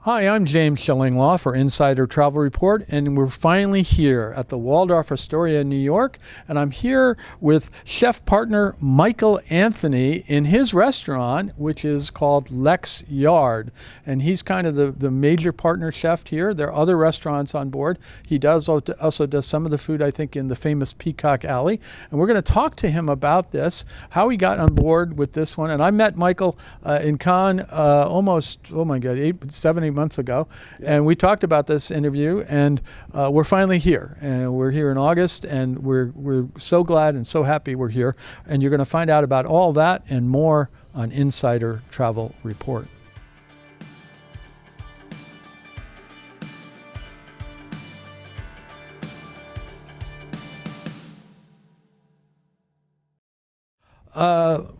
Hi, I'm James Schillinglaw for Insider Travel Report, and we're finally here at the Waldorf Astoria in New York, and I'm here with chef partner Michael Anthony in his restaurant, which is called Lex Yard, and he's kind of the major partner chef here. There are other restaurants on board. He also does some of the food, I think, in the famous Peacock Alley, and we're going to talk to him about this, how he got on board with this one. And I met Michael in Cannes almost, 7-8 months ago, and we talked about this interview, and we're finally here, and we're here in August, and we're so glad and so happy we're here, and you're going to find out about all that and more on Insider Travel Report.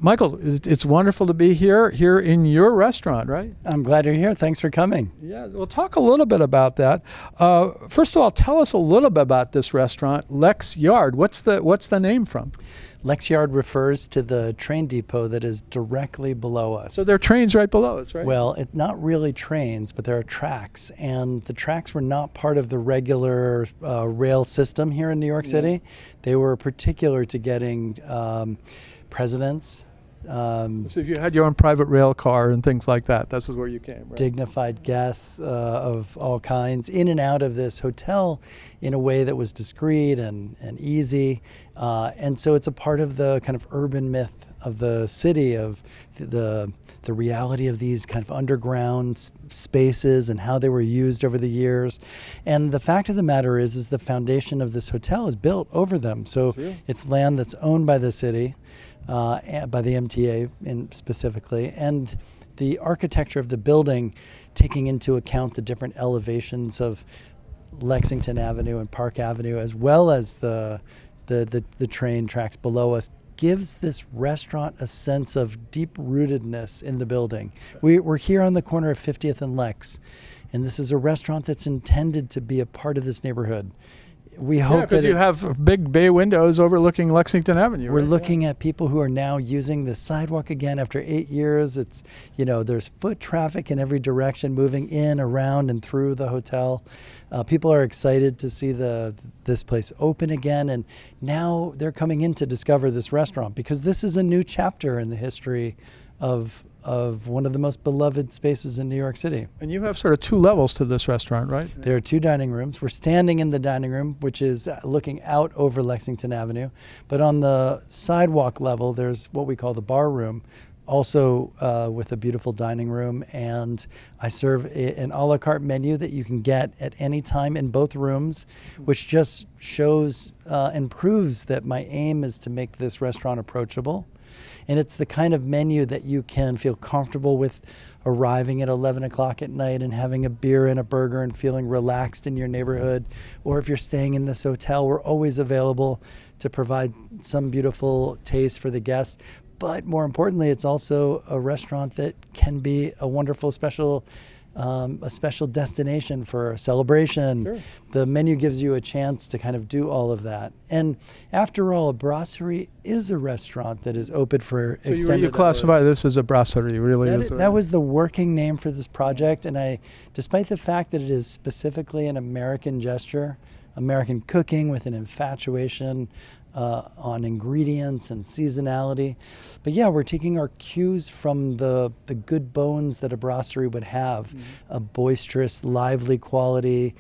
Michael, it's wonderful to be here in your restaurant, right? I'm glad you're here. Thanks for coming. Yeah, we'll talk a little bit about that. First of all, tell us a little bit about this restaurant, Lex Yard. What's the name from? Lex Yard refers to the train depot that is directly below us. So there are trains right below us, right? Well, it's not really trains, but there are tracks, and the tracks were not part of the regular rail system here in New York City. They were particular to getting presidents. So if you had your own private rail car and things like that, this is where you came, right? Dignified guests of all kinds in and out of this hotel in a way that was discreet and easy. And so it's a part of the kind of urban myth of the city, of the reality of these kind of underground spaces and how they were used over the years. And the fact of the matter is the foundation of this hotel is built over them. So it's land that's owned by the city, by the MTA specifically, and the architecture of the building, taking into account the different elevations of Lexington Avenue and Park Avenue, as well as the train tracks below us, gives this restaurant a sense of deep-rootedness in the building. We're here on the corner of 50th and Lex, and this is a restaurant that's intended to be a part of this neighborhood. We hope because you have big bay windows overlooking Lexington Avenue. We're looking at people who are now using the sidewalk again after 8 years. It's, there's foot traffic in every direction moving in, around, and through the hotel. People are excited to see this place open again, and now they're coming in to discover this restaurant because this is a new chapter in the history of one of the most beloved spaces in New York City. And you have sort of two levels to this restaurant, right? There are two dining rooms. We're standing in the dining room, which is looking out over Lexington Avenue. But on the sidewalk level, there's what we call the bar room, also with a beautiful dining room. And I serve an a la carte menu that you can get at any time in both rooms, which just shows and proves that my aim is to make this restaurant approachable. And it's the kind of menu that you can feel comfortable with arriving at 11 o'clock at night and having a beer and a burger and feeling relaxed in your neighborhood. Or if you're staying in this hotel, we're always available to provide some beautiful taste for the guests. But more importantly, it's also a restaurant that can be a wonderful special destination for a celebration. Sure. The menu gives you a chance to kind of do all of that. And after all, a brasserie is a restaurant that is open for extended So you classify this as a brasserie, really? That was the working name for this project. And despite the fact that it is specifically an American gesture, American cooking with an infatuation on ingredients and seasonality. But yeah, we're taking our cues from the good bones that a brasserie would have, a boisterous, lively quality,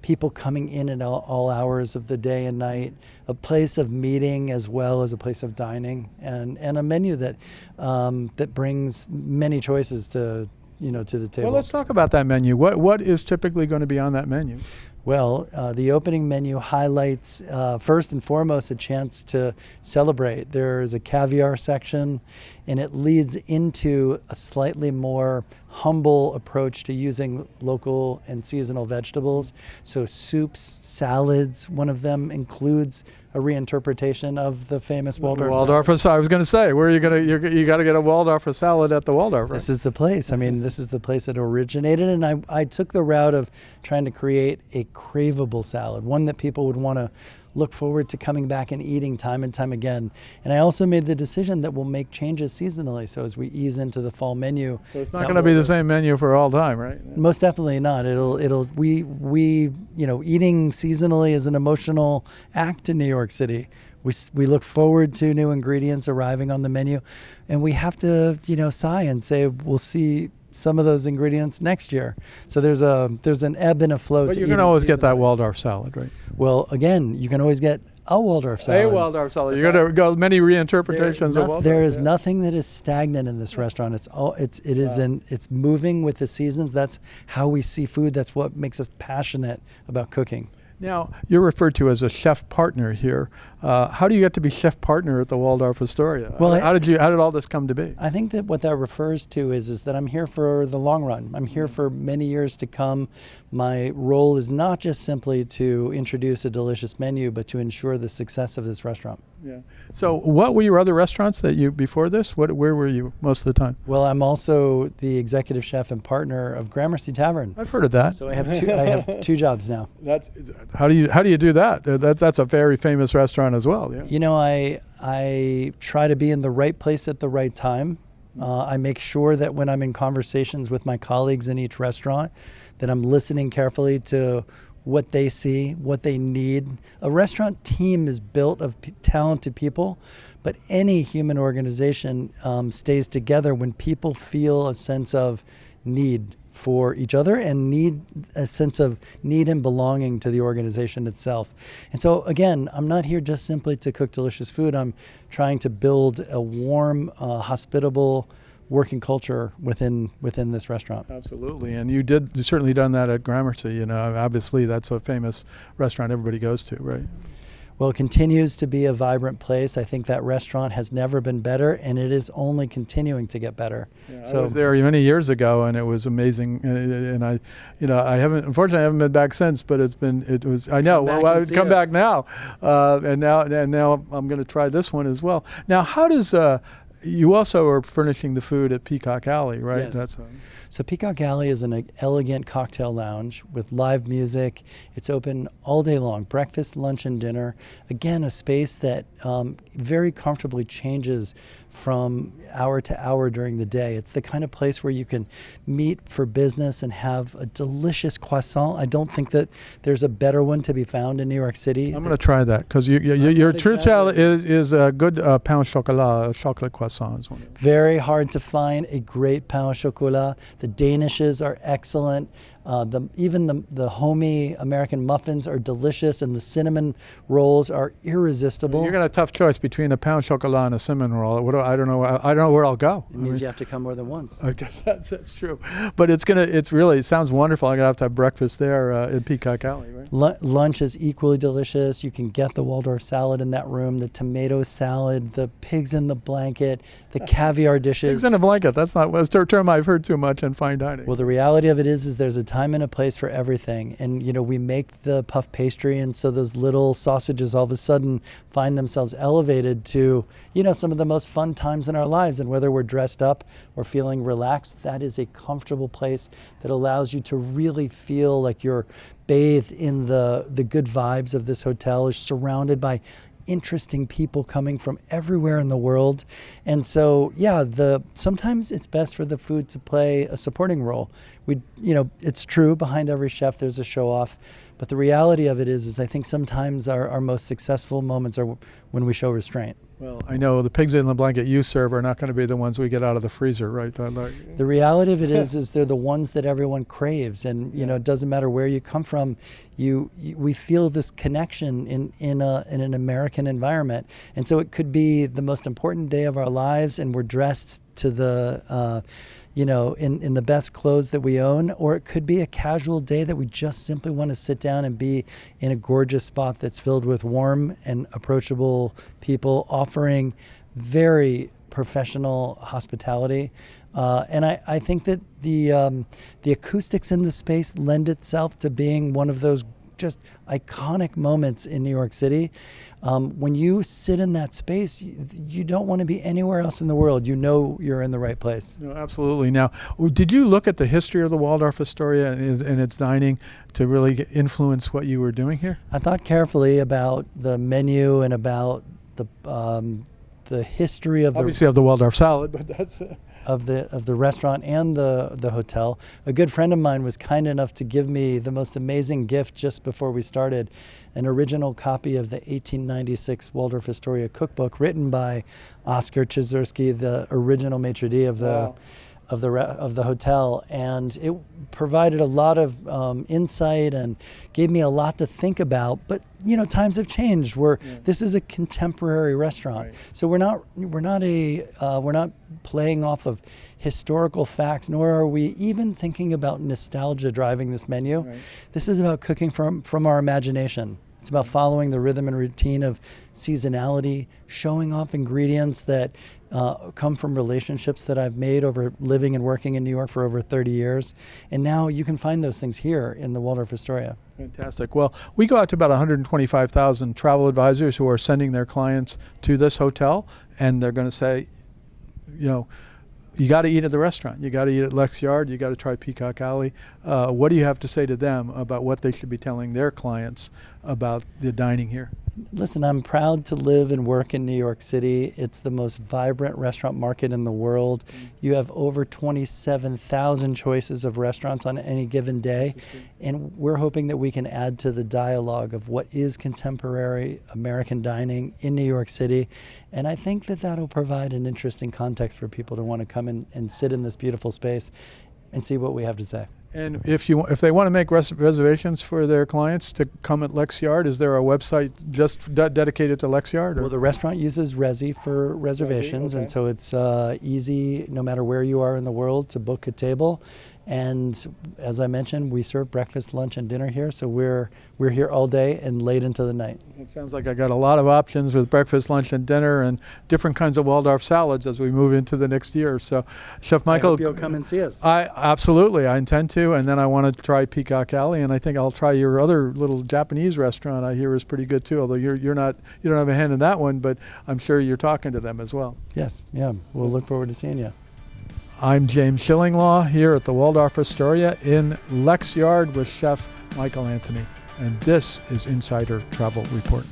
people coming in at all hours of the day and night, a place of meeting as well as a place of dining, and a menu that brings many choices to the table. Well, let's talk about that menu. What is typically going to be on that menu? Well, the opening menu highlights, first and foremost, a chance to celebrate. There's a caviar section, and it leads into a slightly more humble approach to using local and seasonal vegetables. So soups, salads, one of them includes a reinterpretation of the famous Waldorf salad. I was going to say, where are you going to, you got to get a Waldorf salad at the Waldorf, right? This is the place. I mean, this is the place that originated, and I took the route of trying to create a craveable salad, one that people would want to look forward to coming back and eating time and time again. And I also made the decision that we'll make changes seasonally. So as we ease into the fall menu, So it's not going to be the same menu for all time, right? most definitely not. We eating seasonally is an emotional act in New York City. We look forward to new ingredients arriving on the menu, and we have to, sigh and say we'll see some of those ingredients next year. So there's an ebb and a flow. But to you can eating always get that seasonally. Waldorf salad, right? Well, again, you can always get a Waldorf salad. A Waldorf salad. You're going to go many reinterpretations of Waldorf. There is yeah. nothing that is stagnant in this restaurant. It's moving with the seasons. That's how we see food. That's what makes us passionate about cooking. Now, you're referred to as a chef partner here. How do you get to be chef partner at the Waldorf Astoria? Well, how did all this come to be? I think that what that refers to is that I'm here for the long run. I'm here for many years to come. My role is not just simply to introduce a delicious menu, but to ensure the success of this restaurant. Yeah. So, what were your other restaurants that you before this? Where were you most of the time? Well, I'm also the executive chef and partner of Gramercy Tavern. I've heard of that. So I have two jobs now. That's how do you do that? That's a very famous restaurant as well. Yeah. I try to be in the right place at the right time. I make sure that when I'm in conversations with my colleagues in each restaurant, that I'm listening carefully to what they see, what they need. A restaurant team is built of talented people, but any human organization stays together when people feel a sense of need for each other and need a sense of need and belonging to the organization itself. And so again, I'm not here just simply to cook delicious food. I'm trying to build a warm, hospitable working culture within this restaurant. Absolutely, and you certainly done that at Gramercy. Obviously that's a famous restaurant everybody goes to, right? Well, it continues to be a vibrant place. I think that restaurant has never been better, and it is only continuing to get better. Yeah, I was there many years ago, and it was amazing. And unfortunately, I haven't been back since. But it was. I know. Well, I would come back now, and now I'm going to try this one as well. Now, how does you also are furnishing the food at Peacock Alley, right? Yes. So Peacock Alley is an elegant cocktail lounge with live music. It's open all day long, breakfast, lunch, and dinner. Again, a space that very comfortably changes from hour to hour during the day. It's the kind of place where you can meet for business and have a delicious croissant. I don't think that there's a better one to be found in New York City. I'm going to try that because your true challenge is a good pain au chocolat, a chocolate croissant. Very hard to find a great pain au chocolat. The Danishes are excellent. Even the homey American muffins are delicious, and the cinnamon rolls are irresistible. You're gonna have a tough choice between a pain au chocolat and a cinnamon roll. I don't know. I don't know where I'll go. It means you have to come more than once. I guess that's true, but it sounds wonderful. I'm gonna have to have breakfast there in Peacock Alley, right? Lunch is equally delicious. You can get the Waldorf salad in that room, the tomato salad, the pigs in the blanket, the caviar dishes. Pigs in a blanket. That's not a term I've heard too much in fine dining. Well, the reality of it is there's a time and a place for everything. And, we make the puff pastry, and so those little sausages all of a sudden find themselves elevated to, some of the most fun times in our lives. And whether we're dressed up or feeling relaxed, that is a comfortable place that allows you to really feel like you're bathed in the good vibes of this hotel, is surrounded by interesting people coming from everywhere in the world. And so, sometimes it's best for the food to play a supporting role. It's true, behind every chef there's a show off, but the reality of it is I think sometimes our most successful moments are when we show restraint. Well, I know the pigs in the blanket you serve are not going to be the ones we get out of the freezer, right? The reality of it is they're the ones that everyone craves, and it doesn't matter where you come from. We feel this connection in an American environment, and so it could be the most important day of our lives, and we're dressed to the in the best clothes that we own, or it could be a casual day that we just simply want to sit down and be in a gorgeous spot that's filled with warm and approachable people offering very professional hospitality. And I think that the acoustics in the space lend itself to being one of those just iconic moments in New York City. When you sit in that space, you don't want to be anywhere else in the world. You know you're in the right place. No, absolutely. Now, did you look at the history of the Waldorf Astoria and its dining to really influence what you were doing here? I thought carefully about the menu and about the history of Obviously, of the Waldorf salad, but that's of the restaurant and the hotel. A good friend of mine was kind enough to give me the most amazing gift just before we started, an original copy of the 1896 Waldorf Astoria cookbook written by Oscar Chizurski, the original maitre d' of the Wow. of the hotel, and it provided a lot of insight and gave me a lot to think about. But times have changed. This is a contemporary restaurant, Right. so we're not playing off of historical facts, nor are we even thinking about nostalgia driving this menu. Right. This is about cooking from our imagination. It's about following the rhythm and routine of seasonality, showing off ingredients that come from relationships that I've made over living and working in New York for over 30 years. And now you can find those things here in the Waldorf Astoria. Fantastic. Well, we go out to about 125,000 travel advisors who are sending their clients to this hotel, and they're going to say, you got to eat at the restaurant. You got to eat at Lex Yard. You got to try Peacock Alley. What do you have to say to them about what they should be telling their clients about the dining here? Listen, I'm proud to live and work in New York City. It's the most vibrant restaurant market in the world. You have over 27,000 choices of restaurants on any given day. And we're hoping that we can add to the dialogue of what is contemporary American dining in New York City. And I think that that'll provide an interesting context for people to want to come in and sit in this beautiful space and see what we have to say. And if they want to make reservations for their clients to come at Lex Yard, is there a website just dedicated to Lex Yard? Well, the restaurant uses Resi for reservations, okay. and so it's easy, no matter where you are in the world, to book a table. And as I mentioned, we serve breakfast, lunch, and dinner here, so we're here all day and late into the night. It sounds like I got a lot of options with breakfast, lunch, and dinner, and different kinds of Waldorf salads as we move into the next year. So, Chef Michael, I hope you'll come and see us. Absolutely, I intend to, and then I want to try Peacock Alley, and I think I'll try your other little Japanese restaurant. I hear is pretty good too. Although you don't have a hand in that one, but I'm sure you're talking to them as well. Yes, yeah, we'll look forward to seeing you. I'm James Schillinglaw here at the Waldorf Astoria in Lex Yard with Chef Michael Anthony, and this is Insider Travel Report.